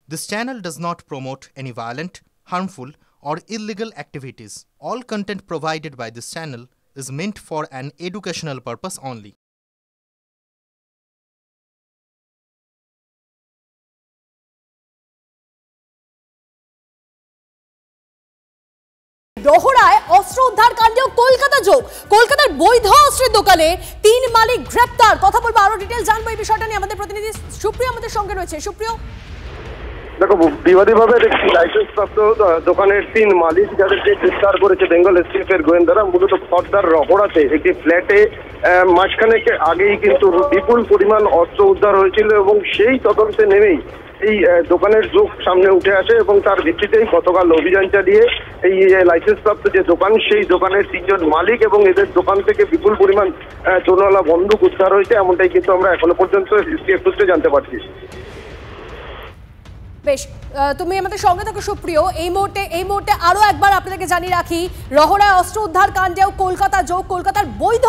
This channel does not promote any violent, harmful, or illegal activities. All content provided by this channel is meant for an educational purpose only. রহড়ায় অস্ত্র উদ্ধার কাণ্ডেও কলকাতা যোগ। কলকাতার বৈধ অস্ত্রের দোকানে ৩ মালিক গ্রেপ্তার। কথা বলবো, আরো ডিটেইল জানবো এই বিষয়টা নিয়ে। আমাদের প্রতিনিধি সুপ্রিয় আমাদের সঙ্গে রয়েছে। সুপ্রিয়, দেখো, বিবাদীভাবে দেখছি লাইসেন্স প্রাপ্ত দোকানের ৩ মালিক যাদেরকে গ্রেফতার করেছে বেঙ্গল এসটিএফ এর গোয়েন্দারা। মূলত খড়দার রহড়াতে একটি ফ্ল্যাটে মাঝখানে আগেই কিন্তু বিপুল পরিমাণ অস্ত্র উদ্ধার হয়েছিল এবং সেই তদন্তে নেমেই এই দোকানের যোগ সামনে উঠে আসে এবং তার ভিত্তিতেই গতকাল অভিযান চালিয়ে এই লাইসেন্স প্রাপ্ত যে দোকান, সেই দোকানের ৩ জন মালিক এবং এদের দোকান থেকে বিপুল পরিমাণ চোরওয়ালা বন্দুক উদ্ধার হয়েছে, এমনটাই কিন্তু আমরা এখনো পর্যন্ত এসটিএফ সূত্রে জানতে পারছি। বেশ, তুমি আমাদের সঙ্গে থাকো সুপ্রিয়। এই মুহূর্তে আরো একবার আপনাদেরকে জানিয়ে রাখি, রহড়ায় অস্ত্র উদ্ধার কাণ্ডেও কলকাতা যোগ। কলকাতার বৈধ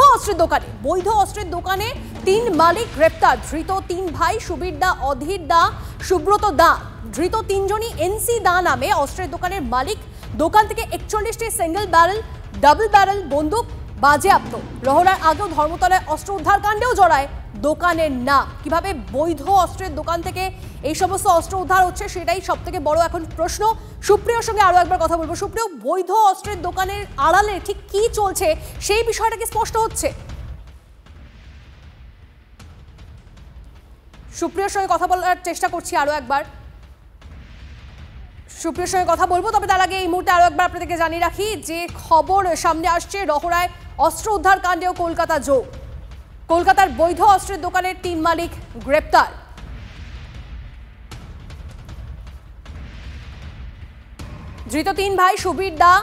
অস্ত্রের দোকানে ৩ মালিক গ্রেপ্তার। ধৃত ৩ ভাই সুবীর দা, অধীর দা, সুব্রত দা। ধৃত ৩ জনই এনসি দা নামে অস্ত্রের দোকানের মালিক। দোকান থেকে ৪১টি সিঙ্গেল ব্যারেল, ডাবল ব্যারেল বন্দুক বাজেয়াপ্ত। রহড়ার আগেও ধর্মতলায় অস্ত্র উদ্ধার কাণ্ডেও জড়ায় দোকানের নাম। কিভাবে বৈধ অস্ত্রের দোকান থেকে এই সমস্ত অস্ত্র উদ্ধার হচ্ছে, সেটাই সব থেকে বড় এখন প্রশ্ন। সুপ্রিয়র সঙ্গে আরো একবার কথা বলবো। সুপ্রিয়, বৈধ অস্ত্রের দোকানের আড়ালে ঠিক কি চলছে সেই বিষয়টা কি স্পষ্ট হচ্ছে? সুপ্রিয়র সঙ্গে কথা বলার চেষ্টা করছি আরো একবার। সুপ্রিয়র সঙ্গে কথা বলবো, তবে তার আগে এই মুহূর্তে আরো একবার আপনাদেরকে জানিয়ে রাখি যে খবর সামনে আসছে, রহড়ায় অস্ত্র উদ্ধার কাণ্ডেও কলকাতা যোগ। কলকাতার বৈধ অস্ত্রের দোকানের ৩ মালিক গ্রেপ্তার। ধৃত ৩ ভাই সুবীর দা,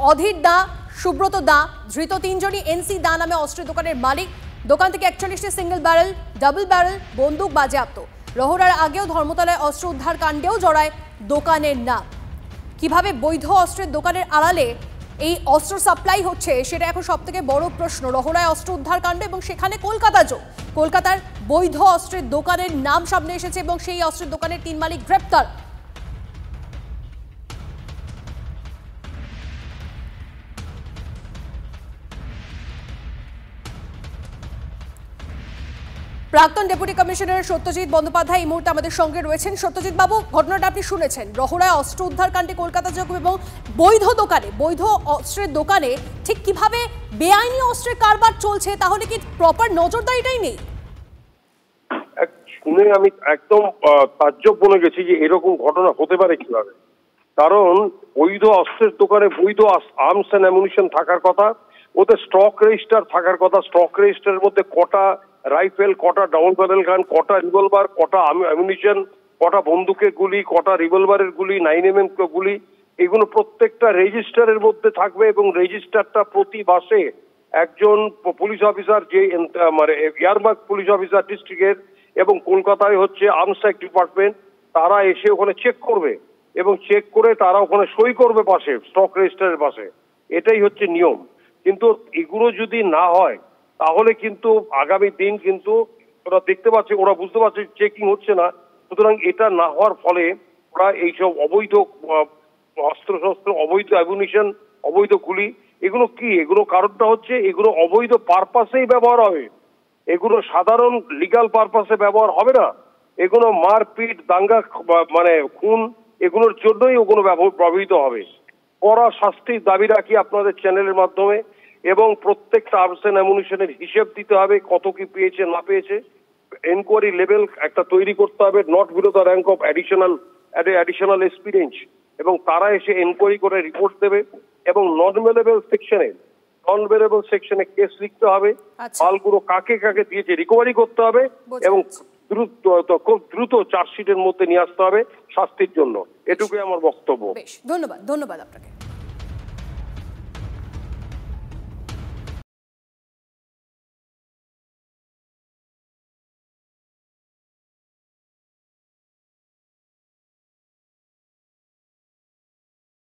অধীর দা, সুব্রত দা। ধৃত ৩ জনই এনসি দা নামে অস্ত্রের দোকানের মালিক। দোকান থেকে ৪১টি সিঙ্গেল ব্যারেল, ডাবল ব্যারেল বন্দুক বাজেয়াপ্ত। রহড়ার আগেও ধর্মতলায় অস্ত্র উদ্ধার কাণ্ডেও জড়ায় দোকানের নাম। কিভাবে বৈধ অস্ত্রের দোকানের আড়ালে এই অস্ত্র সাপ্লাই হচ্ছে, সেটা এখন সব থেকে বড় প্রশ্ন। রহড়ায় অস্ত্র উদ্ধার কাণ্ড এবং সেখানে কলকাতা যোগ। কলকাতার বৈধ অস্ত্রের দোকানের নাম সামনে এসেছে এবং সেই অস্ত্রের দোকানের ৩ মালিক গ্রেপ্তার। প্রাক্তন ডেপুটি কমিশনার সত্যজিৎ বন্দ্যোপাধ্যায় এই মুহূর্তে আমাদের সঙ্গে রয়েছেন। সত্যজিৎ বাবু, ঘটনাটা আপনি শুনেছেন। রহড়ায় অস্ত্র উদ্ধার কাণ্ডে কলকাতা যোগ এবং বৈধ অস্ত্রের দোকানে ঠিক কিভাবে বেআইনি অস্ত্রের কারবার চলছে, তাহলে কি প্রপার নজরদারিটাই নেই? শুনে আমি একদম তাজ্জব বনে গেছি যে এরকম ঘটনা হতে পারে কিভাবে। কারণ বৈধ অস্ত্রের দোকানে বৈধ আর্মস অ্যান্ড অ্যামুনিশন থাকার কথা, ওদের স্টক রেজিস্টার থাকার কথা। স্টক রেজিস্টারের মধ্যে কটা রাইফেল, কটা ডাবল ব্যারেল গান, কটা রিভলভার, কটা অ্যামুনিশন, কটা বন্দুকের গুলি, কটা রিভলভারের গুলি, 9mm গুলি, এগুলো প্রত্যেকটা রেজিস্টারের মধ্যে থাকবে এবং রেজিস্টারটা প্রতি মাসে একজন পুলিশ অফিসার, যে মানে এয়ারমার্ক পুলিশ অফিসার ডিস্ট্রিক্টের এবং কলকাতায় হচ্ছে আর্মস অ্যাক্ট ডিপার্টমেন্ট, তারা এসে ওখানে চেক করবে এবং চেক করে তারা ওখানে সই করবে পাশে, স্টক রেজিস্টারের পাশে। এটাই হচ্ছে নিয়ম। কিন্তু এগুলো যদি না হয় তাহলে কিন্তু আগামী দিন কিন্তু ওরা দেখতে পাচ্ছে, ওরা বুঝতে পারছে চেকিং হচ্ছে না। সুতরাং এটা না হওয়ার ফলে ওরা এইসব অবৈধ অস্ত্রশস্ত্র, অবৈধ অ্যামুনিশন, অবৈধ গুলি, এগুলো কি, এগুলো কারণটা হচ্ছে এগুলো অবৈধ পারপাসেই ব্যবহার হবে। এগুলো সাধারণ লিগাল পারপাসে ব্যবহার হবে না। এগুলো মারপিট, দাঙ্গা, মানে খুন, এগুলোর জন্যই ওগুলো ব্যবহৃত হবে। কড়া শাস্তির দাবি রাখি আপনাদের চ্যানেলের মাধ্যমে এবং প্রত্যেকটা আর্মস অ্যান্ড অ্যামুনিশনের হিসেব দিতে হবে, কত কি পেয়েছে না পেয়েছে। এনকোয়ারি লেভেল একটা তৈরি করতে হবে, not below the rank of additional experience, এবং তারা এসে এনকোয়ারি করে রিপোর্ট দেবে এবং নন ভেলেবল সেকশনে কেস লিখতে হবে। মালগুলো কাকে কাকে দিয়েছে রিকভারি করতে হবে এবং খুব দ্রুত চার্জশিটের মধ্যে নিয়ে আসতে হবে শাস্তির জন্য। এটুকুই আমার বক্তব্য। ধন্যবাদ আপনাকে।